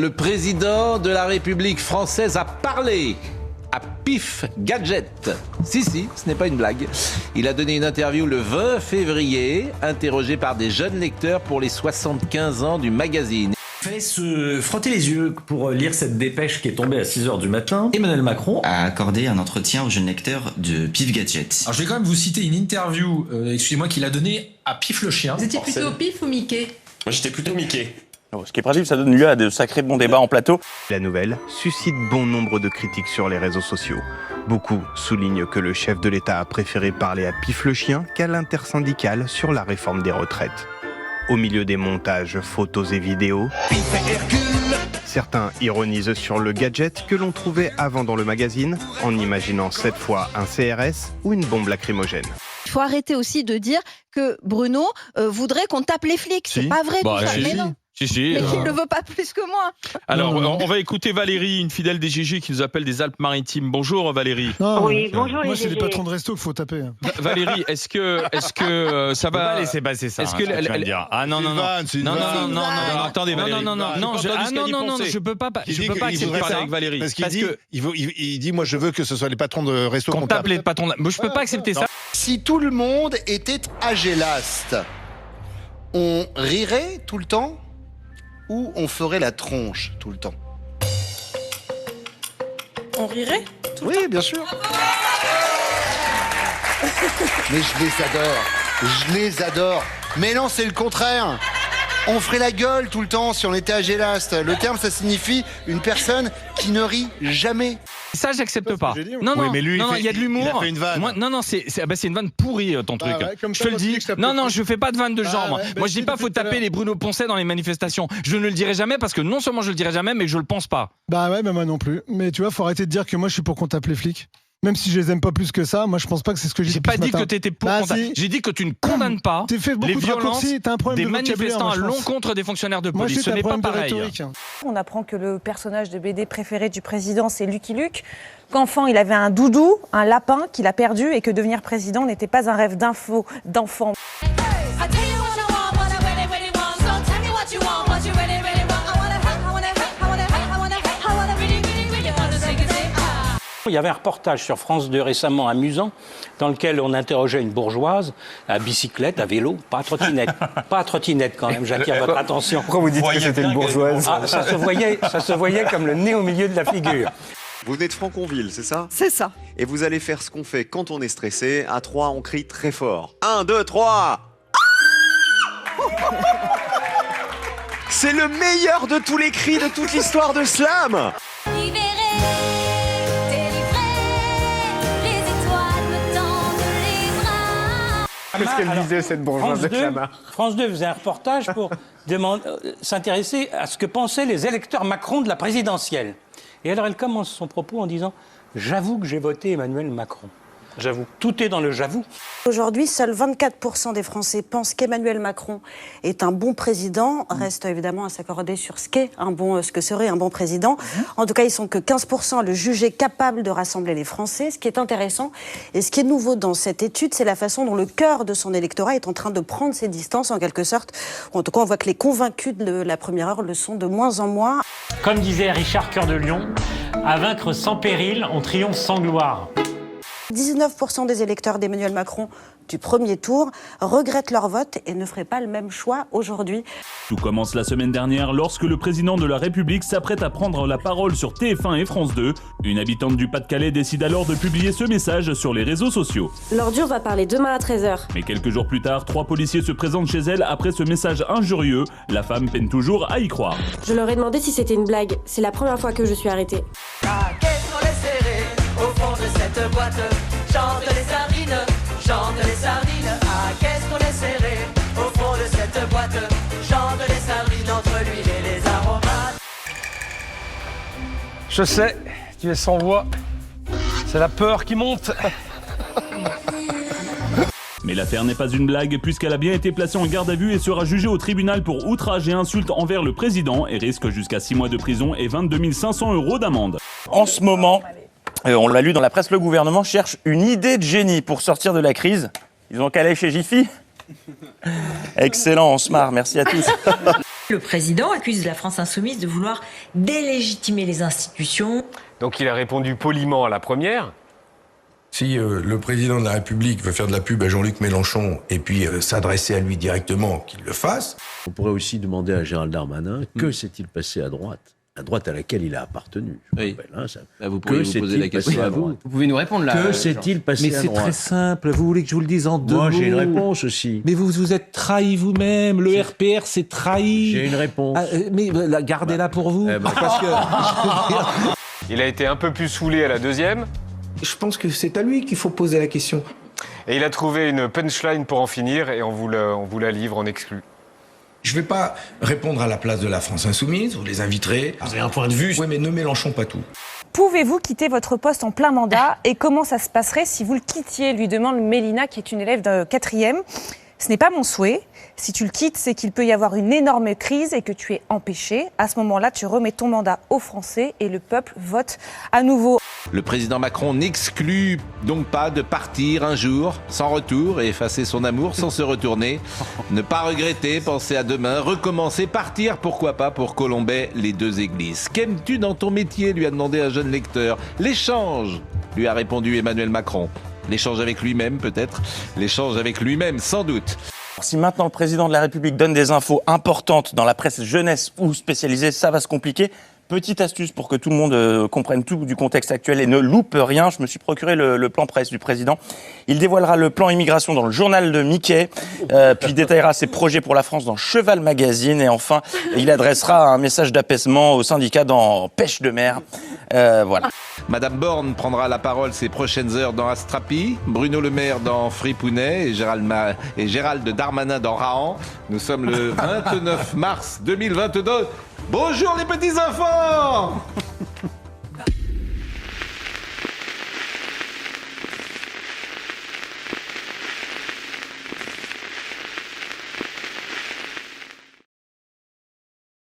Le président de la République française a parlé à Pif Gadget. Si, ce n'est pas une blague. Il a donné une interview le 20 février, interrogé par des jeunes lecteurs pour les 75 ans du magazine. Fait se frotter les yeux pour lire cette dépêche qui est tombée à 6h du matin. Emmanuel Macron a accordé un entretien aux jeunes lecteurs de Pif Gadget. Alors je vais quand même vous citer une interview, excusez-moi, qu'il a donnée à Pif le chien. Vous étiez plutôt Pif ou Mickey? Moi j'étais plutôt Mickey. Ce qui est pratique, ça donne lieu à de sacrés bons débats en plateau. La nouvelle suscite bon nombre de critiques sur les réseaux sociaux. Beaucoup soulignent que le chef de l'État a préféré parler à Pif le chien qu'à l'intersyndicale sur la réforme des retraites. Au milieu des montages, photos et vidéos, certains ironisent sur le gadget que l'on trouvait avant dans le magazine, en imaginant cette fois un CRS ou une bombe lacrymogène. Il faut arrêter aussi de dire que Bruno voudrait qu'on tape les flics. C'est pas vrai, tout ça. Mais non. Mais il ne le veut pas plus que moi. Alors, on va écouter Valérie, une fidèle des GG qui nous appelle des Alpes-Maritimes. Bonjour Valérie. Non, oui, bonjour. Moi, c'est les patrons de resto qu'il faut taper. Valérie, est-ce que ça va? On va laisser passer ça. Est-ce que tu vas me dire. Ah non. Attendez Valérie. Non, je peux pas accepter ça avec Valérie. Parce qu'il dit, moi, je veux que ce soit les patrons de resto qu'on tape les patrons. Moi, je peux pas accepter ça. Si tout le monde était à Gélaste, on rirait tout le temps ou on ferait la tronche tout le temps? On rirait tout le temps? Oui, bien sûr. Mais je les adore. Mais non, c'est le contraire. On ferait la gueule tout le temps si on était à Gélaste. Le terme, ça signifie une personne qui ne rit jamais. Ça, j'accepte pas. Non, mais lui, il y a de l'humour. Il a fait une vanne. Moi, c'est une vanne pourrie, ton truc. Je te le dis. Non, je fais pas de vanne de genre. Moi, je dis pas faut taper les Bruno Poncet dans les manifestations. Je ne le dirai jamais parce que non seulement je le dirai jamais, mais je le pense pas. Bah ouais, mais moi non plus. Mais tu vois, faut arrêter de dire que moi, je suis pour qu'on tape les flics. Même si je les aime pas plus que ça, moi je pense pas que c'est ce que j'ai dit. J'ai pas dit que t'étais pour. Si. J'ai dit que tu ne condamnes pas les violences des manifestants à l'encontre des fonctionnaires de police. Ce n'est pas pareil. On apprend que le personnage de BD préféré du président, c'est Lucky Luke. Qu'enfant, il avait un doudou, un lapin qu'il a perdu et que devenir président n'était pas un rêve d'enfant. Il y avait un reportage sur France 2 récemment amusant dans lequel on interrogeait une bourgeoise à bicyclette, à vélo, pas à trottinette. Pas à trottinette quand même, j'attire votre attention. Pourquoi vous dites que c'était une bourgeoise? Ça se voyait comme le nez au milieu de la figure. Vous venez de Franconville, c'est ça? C'est ça. Et vous allez faire ce qu'on fait quand on est stressé. À 3, on crie très fort. 1, 2, 3. C'est le meilleur de tous les cris de toute l'histoire de Slam. Qu'est-ce qu'elle disait, cette bourgeoise de Clamart? France 2 faisait un reportage pour s'intéresser à ce que pensaient les électeurs Macron de la présidentielle. Et alors elle commence son propos en disant « J'avoue que j'ai voté Emmanuel Macron ». J'avoue. Tout est dans le j'avoue. Aujourd'hui, seuls 24% des Français pensent qu'Emmanuel Macron est un bon président. Reste évidemment à s'accorder sur ce que serait un bon président. En tout cas, ils sont que 15% à le juger capable de rassembler les Français. Ce qui est intéressant et ce qui est nouveau dans cette étude, c'est la façon dont le cœur de son électorat est en train de prendre ses distances en quelque sorte. En tout cas, on voit que les convaincus de la première heure le sont de moins en moins. Comme disait Richard Cœur de Lion, à vaincre sans péril, on triomphe sans gloire. 19% des électeurs d'Emmanuel Macron du premier tour regrettent leur vote et ne feraient pas le même choix aujourd'hui. Tout commence la semaine dernière lorsque le président de la République s'apprête à prendre la parole sur TF1 et France 2. Une habitante du Pas-de-Calais décide alors de publier ce message sur les réseaux sociaux. L'ordure va parler demain à 13h. Mais quelques jours plus tard, 3 policiers se présentent chez elle après ce message injurieux. La femme peine toujours à y croire. Je leur ai demandé si c'était une blague. C'est la première fois que je suis arrêtée. Au fond de cette boîte, chante les sardines, ah qu'est-ce qu'on est serré. Au fond de cette boîte, chante les sardines entre l'huile et les aromates. Je sais, tu es sans voix, c'est la peur qui monte. Mais l'affaire n'est pas une blague puisqu'elle a bien été placée en garde à vue et sera jugée au tribunal pour outrage et insulte envers le président et risque jusqu'à 6 mois de prison et 22 500 € d'amende. En ce moment, on l'a lu dans la presse, le gouvernement cherche une idée de génie pour sortir de la crise. Ils ont qu'à aller chez Jiffy. Excellent, on se marre, merci à tous. Le président accuse la France insoumise de vouloir délégitimer les institutions. Donc il a répondu poliment à la première. Si le président de la République veut faire de la pub à Jean-Luc Mélenchon et puis s'adresser à lui directement, qu'il le fasse. On pourrait aussi demander à Gérald Darmanin que s'est-il passé à droite à laquelle il a appartenu. Oui. Vous pourriez vous poser la question à vous. Vous pouvez nous répondre là. Que s'est-il passé à droite? Mais c'est très simple. Vous voulez que je vous le dise en deux mots? Moi, j'ai une réponse aussi. Mais vous êtes trahi vous-même. Le RPR s'est trahi. J'ai une réponse. Mais gardez-la pour vous. Parce que, il a été un peu plus saoulé à la deuxième. Je pense que c'est à lui qu'il faut poser la question. Et il a trouvé une punchline pour en finir et on vous la livre en exclu. Je ne vais pas répondre à la place de la France insoumise, vous les inviterez. Vous avez un point de vue. Oui, mais ne mélangeons pas tout. Pouvez-vous quitter votre poste en plein mandat et comment ça se passerait si vous le quittiez, lui demande Mélina, qui est une élève de 4e. Ce n'est pas mon souhait. Si tu le quittes, c'est qu'il peut y avoir une énorme crise et que tu es empêché. À ce moment-là, tu remets ton mandat aux Français et le peuple vote à nouveau. Le président Macron n'exclut donc pas de partir un jour sans retour et effacer son amour sans se retourner. Ne pas regretter, penser à demain, recommencer, partir, pourquoi pas, pour Colombey, les deux églises. Qu'aimes-tu dans ton métier, lui a demandé un jeune lecteur. L'échange, lui a répondu Emmanuel Macron. L'échange avec lui-même peut-être, l'échange avec lui-même sans doute. Si maintenant le président de la République donne des infos importantes dans la presse jeunesse ou spécialisée, ça va se compliquer. Petite astuce pour que tout le monde comprenne tout du contexte actuel et ne loupe rien. Je me suis procuré le plan presse du président. Il dévoilera le plan immigration dans le journal de Mickey, puis détaillera ses projets pour la France dans Cheval Magazine. Et enfin, il adressera un message d'apaisement aux syndicats dans Pêche de mer. Voilà. Madame Borne prendra la parole ces prochaines heures dans Astrapi, Bruno Le Maire dans Fripounet et Gérald Darmanin dans Rahan. Nous sommes le 29 mars 2022. Bonjour les petits enfants!